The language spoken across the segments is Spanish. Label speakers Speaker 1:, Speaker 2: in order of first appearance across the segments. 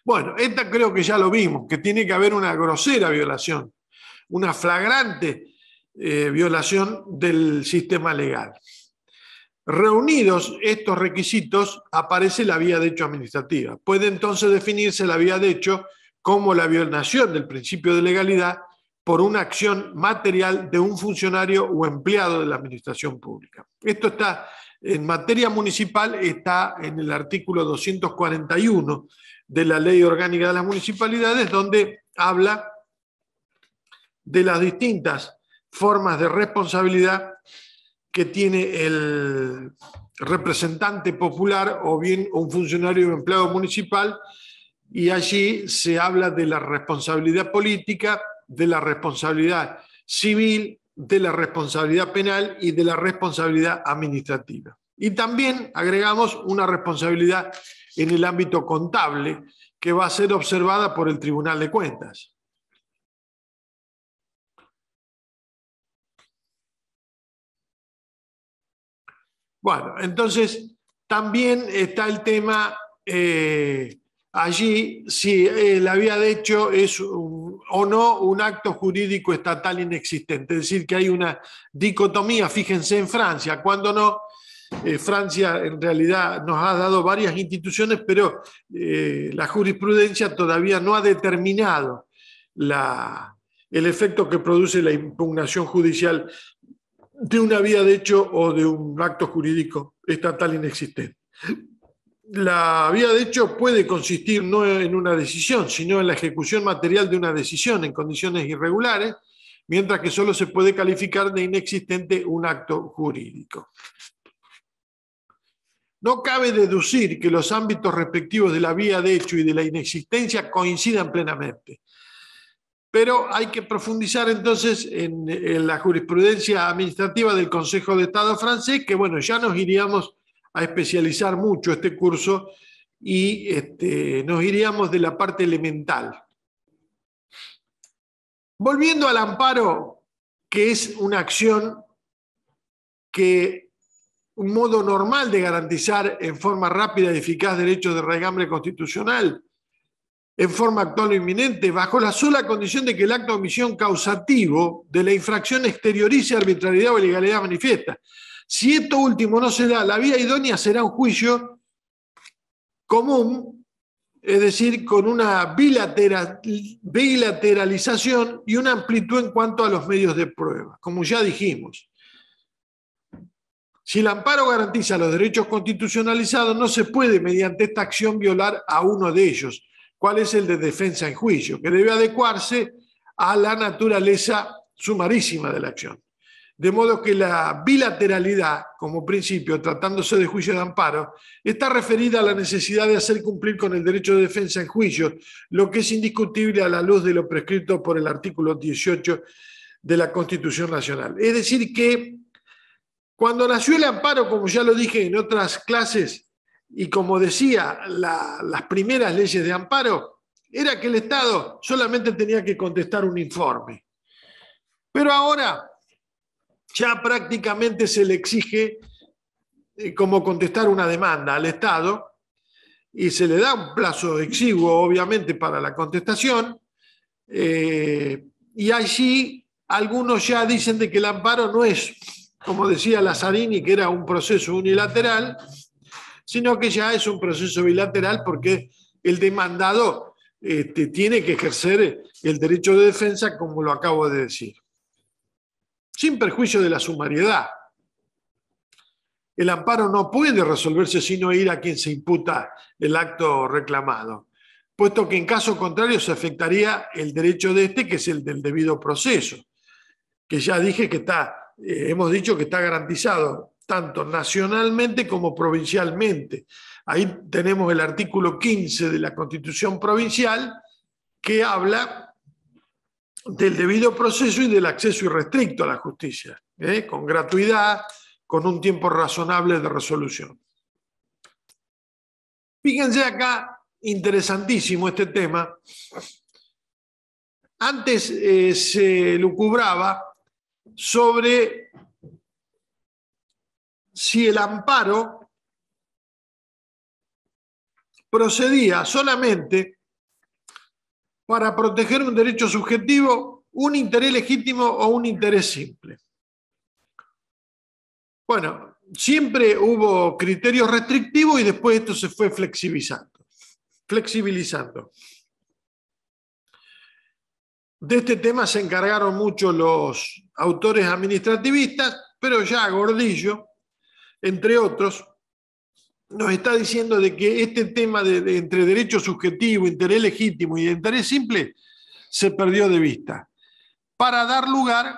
Speaker 1: Bueno, esta creo que ya lo vimos, que tiene que haber una grosera violación, una flagrante violación del sistema legal. Reunidos estos requisitos, aparece la vía de hecho administrativa. Puede entonces definirse la vía de hecho como la violación del principio de legalidad por una acción material de un funcionario o empleado de la administración pública. Esto está en materia municipal, está en el artículo 241 de la Ley Orgánica de las Municipalidades, donde habla de las distintas formas de responsabilidad que tiene el representante popular o bien un funcionario o empleado municipal, y allí se habla de la responsabilidad política, de la responsabilidad civil, de la responsabilidad penal y de la responsabilidad administrativa. Y también agregamos una responsabilidad en el ámbito contable que va a ser observada por el Tribunal de Cuentas. Bueno, entonces también está el tema allí si la vía de hecho es o no un acto jurídico estatal inexistente, es decir, que hay una dicotomía, fíjense en Francia, cuando no, Francia en realidad nos ha dado varias instituciones, pero la jurisprudencia todavía no ha determinado el efecto que produce la impugnación judicial de una vía de hecho o de un acto jurídico estatal inexistente. La vía de hecho puede consistir no en una decisión, sino en la ejecución material de una decisión en condiciones irregulares, mientras que solo se puede calificar de inexistente un acto jurídico. No cabe deducir que los ámbitos respectivos de la vía de hecho y de la inexistencia coincidan plenamente. Pero hay que profundizar entonces en la jurisprudencia administrativa del Consejo de Estado francés, que bueno, ya nos iríamos a especializar mucho este curso y nos iríamos de la parte elemental. Volviendo al amparo, que es una acción que un modo normal de garantizar en forma rápida y eficaz derechos de raigambre constitucional, en forma actual o inminente, bajo la sola condición de que el acto de omisión causativo de la infracción exteriorice arbitrariedad o ilegalidad manifiesta. Si esto último no se da, la vía idónea será un juicio común, es decir, con una bilateralización y una amplitud en cuanto a los medios de prueba, como ya dijimos. Si el amparo garantiza los derechos constitucionalizados, no se puede, mediante esta acción, violar a uno de ellos. ¿Cuál es el de defensa en juicio? Que debe adecuarse a la naturaleza sumarísima de la acción. De modo que la bilateralidad, como principio, tratándose de juicio de amparo, está referida a la necesidad de hacer cumplir con el derecho de defensa en juicio, lo que es indiscutible a la luz de lo prescrito por el artículo 18 de la Constitución Nacional. Es decir que cuando nació el amparo, como ya lo dije en otras clases, y como decía, las primeras leyes de amparo, era que el Estado solamente tenía que contestar un informe. Pero ahora ya prácticamente se le exige como contestar una demanda al Estado y se le da un plazo exiguo, obviamente, para la contestación. Y allí algunos ya dicen de que el amparo no es, como decía Lazzarini, que era un proceso unilateral, sino que ya es un proceso bilateral porque el demandado tiene que ejercer el derecho de defensa, como lo acabo de decir, sin perjuicio de la sumariedad. El amparo no puede resolverse sino ir a quien se imputa el acto reclamado, puesto que en caso contrario se afectaría el derecho de este, que es el del debido proceso, que ya dije que hemos dicho que está garantizado tanto nacionalmente como provincialmente. Ahí tenemos el artículo 15 de la Constitución Provincial, que habla del debido proceso y del acceso irrestricto a la justicia, con gratuidad, con un tiempo razonable de resolución. Fíjense acá, interesantísimo este tema. Antes se lucubraba sobre si el amparo procedía solamente para proteger un derecho subjetivo, un interés legítimo o un interés simple. Bueno, siempre hubo criterios restrictivos y después esto se fue flexibilizando. De este tema se encargaron mucho los autores administrativistas, pero ya Gordillo, entre otros, nos está diciendo de que este tema de entre derecho subjetivo, interés legítimo y interés simple se perdió de vista, para dar lugar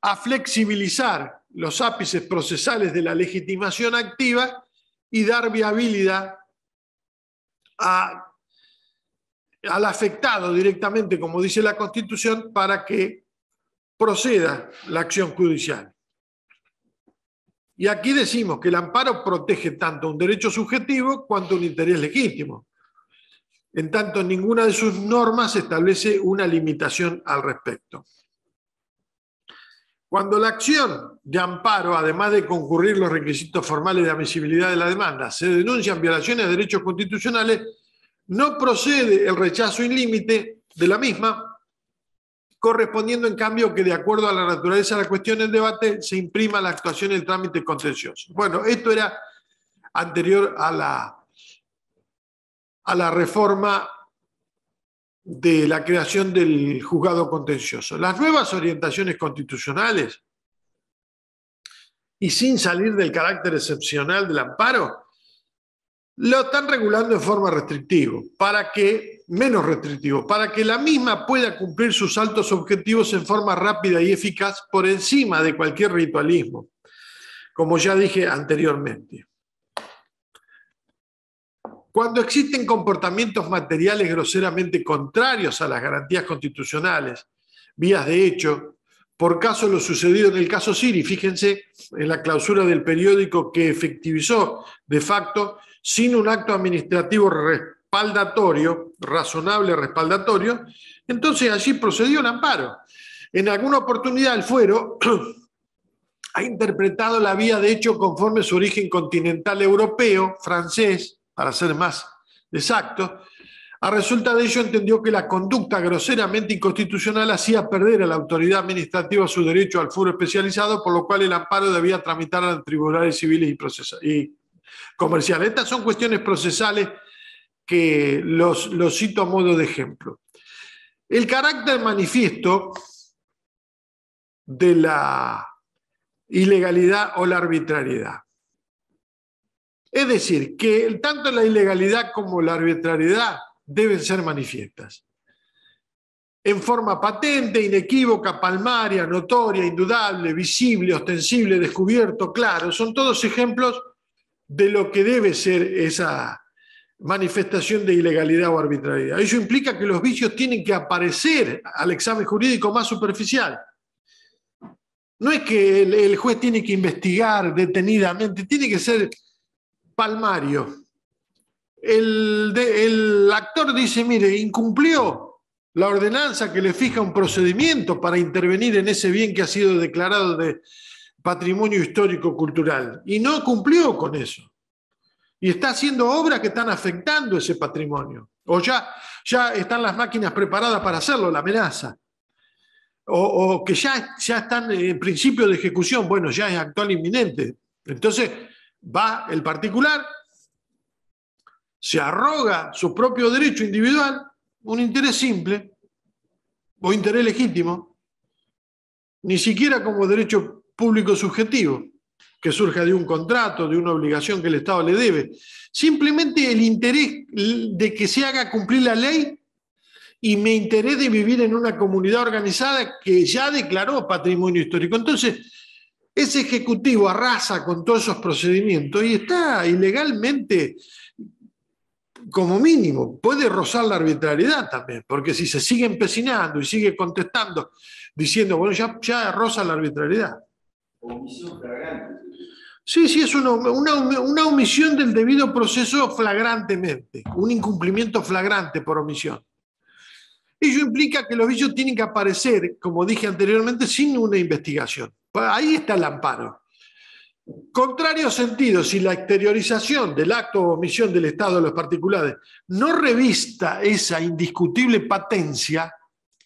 Speaker 1: a flexibilizar los ápices procesales de la legitimación activa y dar viabilidad al afectado directamente, como dice la Constitución, para que proceda la acción judicial. Y aquí decimos que el amparo protege tanto un derecho subjetivo cuanto un interés legítimo. En tanto, ninguna de sus normas establece una limitación al respecto. Cuando la acción de amparo, además de concurrir los requisitos formales de admisibilidad de la demanda, se denuncian violaciones de derechos constitucionales, no procede el rechazo in límite de la misma, correspondiendo en cambio que de acuerdo a la naturaleza de la cuestión en debate se imprima la actuación del trámite contencioso. Bueno, esto era anterior a la reforma de la creación del juzgado contencioso. Las nuevas orientaciones constitucionales, y sin salir del carácter excepcional del amparo, lo están regulando en forma restrictiva, menos restrictivo, para que la misma pueda cumplir sus altos objetivos en forma rápida y eficaz por encima de cualquier ritualismo, como ya dije anteriormente. Cuando existen comportamientos materiales groseramente contrarios a las garantías constitucionales, vías de hecho, por caso lo sucedido en el caso Siri, fíjense en la clausura del periódico que efectivizó de facto sin un acto administrativo respaldatorio, razonable respaldatorio, entonces allí procedió el amparo. En alguna oportunidad el fuero ha interpretado la vía de hecho conforme su origen continental europeo, francés, para ser más exacto. A resulta de ello entendió que la conducta groseramente inconstitucional hacía perder a la autoridad administrativa su derecho al fuero especializado, por lo cual el amparo debía tramitar ante tribunales civiles y comerciales. Estas son cuestiones procesales que los cito a modo de ejemplo. El carácter manifiesto de la ilegalidad o la arbitrariedad. Es decir, que tanto la ilegalidad como la arbitrariedad deben ser manifiestas. En forma patente, inequívoca, palmaria, notoria, indudable, visible, ostensible, descubierto, claro. Son todos ejemplos de lo que debe ser esa manifestación de ilegalidad o arbitrariedad. Ello implica que los vicios tienen que aparecer al examen jurídico más superficial. No es que el juez tiene que investigar detenidamente, tiene que ser palmario. El actor dice, mire, incumplió la ordenanza que le fija un procedimiento para intervenir en ese bien que ha sido declarado de patrimonio histórico-cultural, y no cumplió con eso. Y está haciendo obras que están afectando ese patrimonio. O ya están las máquinas preparadas para hacerlo, la amenaza. O que ya están en principio de ejecución, bueno, ya es actual inminente. Entonces va el particular, se arroga su propio derecho individual, un interés simple o interés legítimo, ni siquiera como derecho público subjetivo, que surja de un contrato, de una obligación que el Estado le debe. Simplemente el interés de que se haga cumplir la ley y mi interés de vivir en una comunidad organizada que ya declaró patrimonio histórico. Entonces, ese ejecutivo arrasa con todos esos procedimientos y está ilegalmente, como mínimo, puede rozar la arbitrariedad también, porque si se sigue empecinando y sigue contestando, diciendo, bueno, ya roza la arbitrariedad.
Speaker 2: Omisión flagrante.
Speaker 1: Sí, es una omisión del debido proceso flagrantemente, un incumplimiento flagrante por omisión. Ello implica que los vicios tienen que aparecer, como dije anteriormente, sin una investigación. Ahí está el amparo. Contrario sentido, si la exteriorización del acto o omisión del Estado de los particulares no revista esa indiscutible patencia,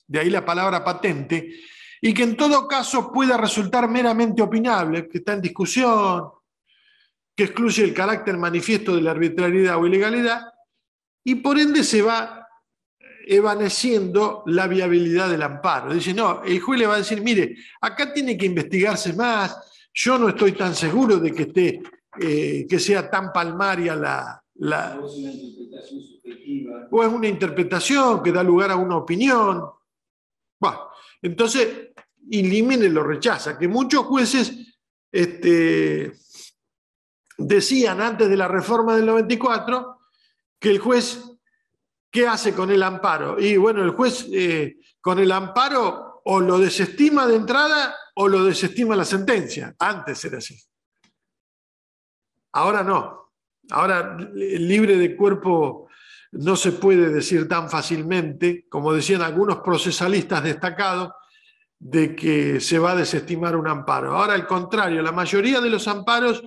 Speaker 1: de ahí la palabra patente, y que en todo caso pueda resultar meramente opinable, que está en discusión, que excluye el carácter manifiesto de la arbitrariedad o ilegalidad, y por ende se va evaneciendo la viabilidad del amparo. Dice, no, el juez le va a decir, mire, acá tiene que investigarse más, yo no estoy tan seguro de que que sea tan palmaria
Speaker 2: O es una interpretación subjetiva.
Speaker 1: o es una interpretación que da lugar a una opinión. Bueno, entonces, Límine lo rechaza, que muchos jueces decían antes de la reforma del 94 que el juez, ¿qué hace con el amparo? Y bueno, el juez con el amparo o lo desestima de entrada o lo desestima la sentencia. Antes era así. Ahora no. Ahora libre de cuerpo no se puede decir tan fácilmente, como decían algunos procesalistas destacados, de que se va a desestimar un amparo. Ahora al contrario, la mayoría de los amparos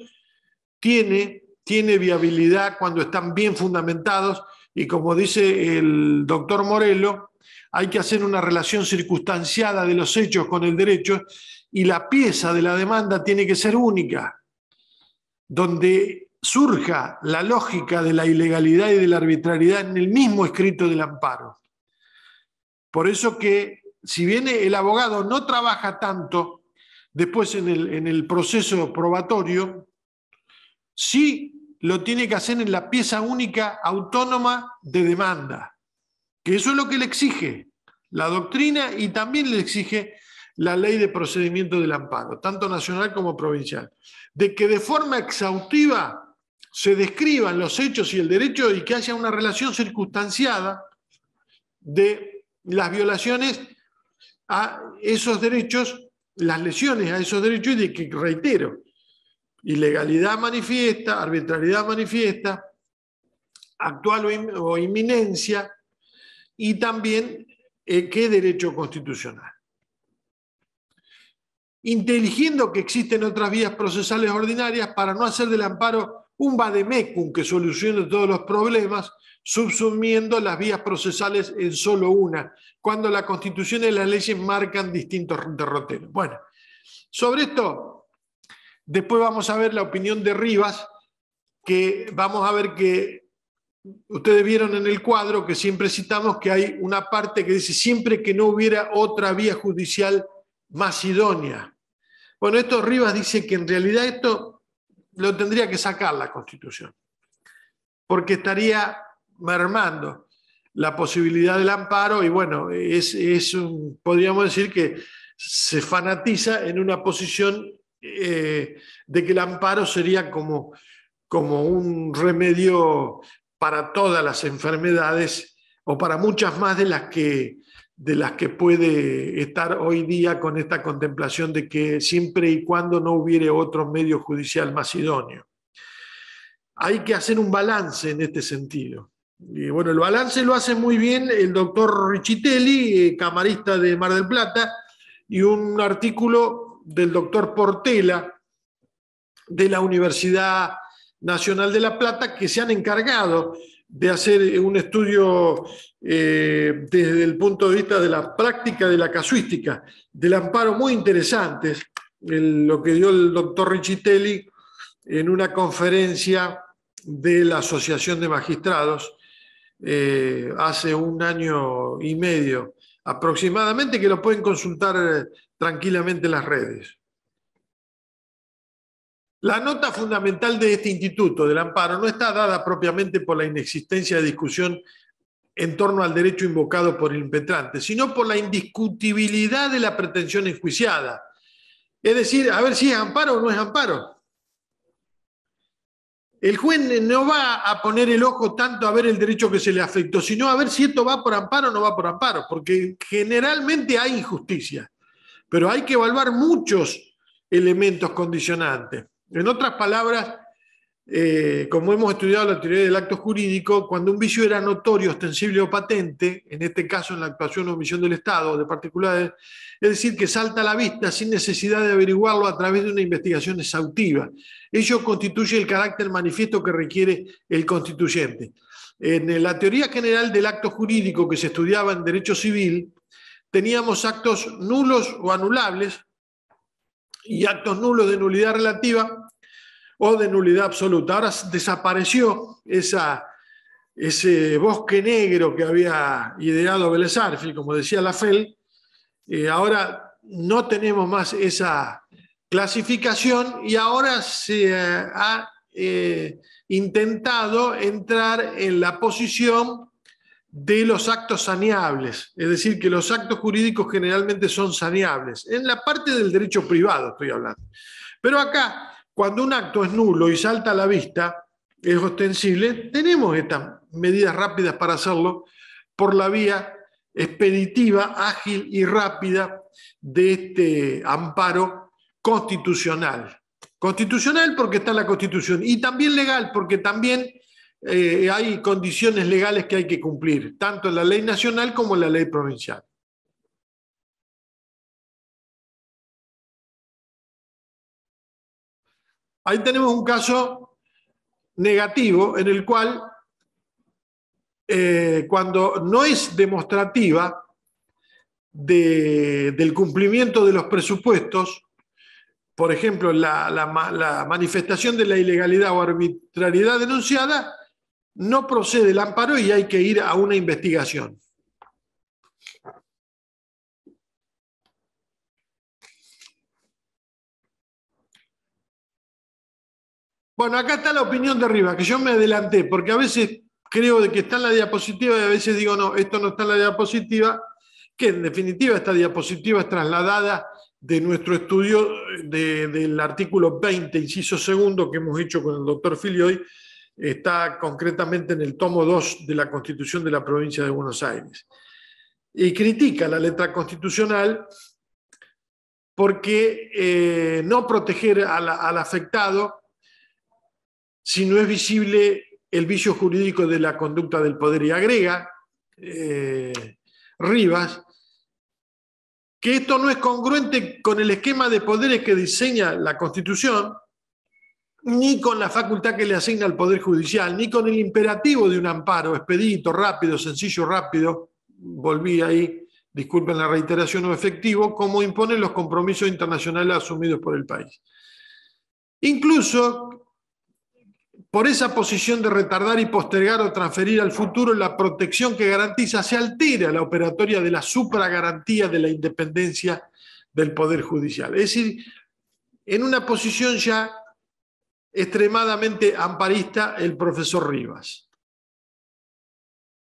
Speaker 1: tiene viabilidad cuando están bien fundamentados y como dice el doctor Morello, hay que hacer una relación circunstanciada de los hechos con el derecho y la pieza de la demanda tiene que ser única, donde surja la lógica de la ilegalidad y de la arbitrariedad en el mismo escrito del amparo. Por eso que si bien el abogado no trabaja tanto después en el proceso probatorio, sí lo tiene que hacer en la pieza única autónoma de demanda, que eso es lo que le exige la doctrina y también le exige la ley de procedimiento del amparo, tanto nacional como provincial, de que de forma exhaustiva se describan los hechos y el derecho y que haya una relación circunstanciada de las violaciones a esos derechos, las lesiones a esos derechos y de que, reitero, ilegalidad manifiesta, arbitrariedad manifiesta, actual o inminencia y también qué derecho constitucional. Inteligiendo que existen otras vías procesales ordinarias para no hacer del amparo un vademecum que solucione todos los problemas, subsumiendo las vías procesales en solo una, cuando la Constitución y las leyes marcan distintos derroteros. Bueno, sobre esto, después vamos a ver la opinión de Rivas, que vamos a ver que ustedes vieron en el cuadro que siempre citamos que hay una parte que dice siempre que no hubiera otra vía judicial más idónea. Bueno, esto Rivas dice que en realidad esto lo tendría que sacar la Constitución, porque estaría mermando la posibilidad del amparo y bueno, podríamos decir que se fanatiza en una posición de que el amparo sería como un remedio para todas las enfermedades o para muchas más de las que puede estar hoy día con esta contemplación de que siempre y cuando no hubiere otro medio judicial más idóneo. Hay que hacer un balance en este sentido. Y bueno, el balance lo hace muy bien el doctor Richitelli, camarista de Mar del Plata, y un artículo del doctor Portela de la Universidad Nacional de La Plata, que se han encargado de hacer un estudio desde el punto de vista de la práctica de la casuística del amparo muy interesantes, lo que dio el doctor Richitelli en una conferencia de la Asociación de Magistrados hace 1 año y medio aproximadamente, que lo pueden consultar tranquilamente en las redes. La nota fundamental de este instituto del amparo no está dada propiamente por la inexistencia de discusión en torno al derecho invocado por el impetrante, sino por la indiscutibilidad de la pretensión enjuiciada. Es decir, a ver si es amparo o no es amparo. El juez no va a poner el ojo tanto a ver el derecho que se le afectó, sino a ver si esto va por amparo o no va por amparo, porque generalmente hay injusticia, pero hay que evaluar muchos elementos condicionantes. En otras palabras, como hemos estudiado la teoría del acto jurídico, cuando un vicio era notorio, ostensible o patente, en este caso en la actuación o omisión del Estado o de particulares, es decir, que salta a la vista sin necesidad de averiguarlo a través de una investigación exhaustiva. Ello constituye el carácter manifiesto que requiere el constituyente. En la teoría general del acto jurídico que se estudiaba en derecho civil, teníamos actos nulos o anulables y actos nulos de nulidad relativa o de nulidad absoluta. Ahora desapareció ese bosque negro que había ideado Vélez Sarsfield, como decía Lafel. Ahora no tenemos más esa clasificación y ahora se ha intentado entrar en la posición de los actos saneables, es decir, que los actos jurídicos generalmente son saneables. En la parte del derecho privado estoy hablando. Pero acá, cuando un acto es nulo y salta a la vista, es ostensible, tenemos estas medidas rápidas para hacerlo por la vía expeditiva, ágil y rápida de este amparo constitucional. Constitucional porque está en la Constitución y también legal porque también hay condiciones legales que hay que cumplir, tanto en la ley nacional como en la ley provincial. Ahí tenemos un caso negativo en el cual, cuando no es demostrativa del cumplimiento de los presupuestos, por ejemplo, la manifestación de la ilegalidad o arbitrariedad denunciada, no procede el amparo y hay que ir a una investigación. Bueno, acá está la opinión de Rivas, que yo me adelanté, porque a veces creo de que está en la diapositiva y a veces digo, no, esto no está en la diapositiva, que en definitiva esta diapositiva es trasladada de nuestro estudio del artículo 20, inciso segundo, que hemos hecho con el doctor Filioy, está concretamente en el tomo 2 de la Constitución de la Provincia de Buenos Aires. Y critica la letra constitucional porque no proteger al afectado si no es visible el vicio jurídico de la conducta del poder. Y agrega Rivas que esto no es congruente con el esquema de poderes que diseña la Constitución, ni con la facultad que le asigna al Poder Judicial, ni con el imperativo de un amparo expedito, rápido, sencillo, rápido, volví ahí, disculpen la reiteración, o efectivo, como imponen los compromisos internacionales asumidos por el país. Incluso, por esa posición de retardar y postergar o transferir al futuro la protección que garantiza, se altera la operatoria de la supragarantía de la independencia del Poder Judicial. Es decir, en una posición ya extremadamente amparista el profesor Rivas.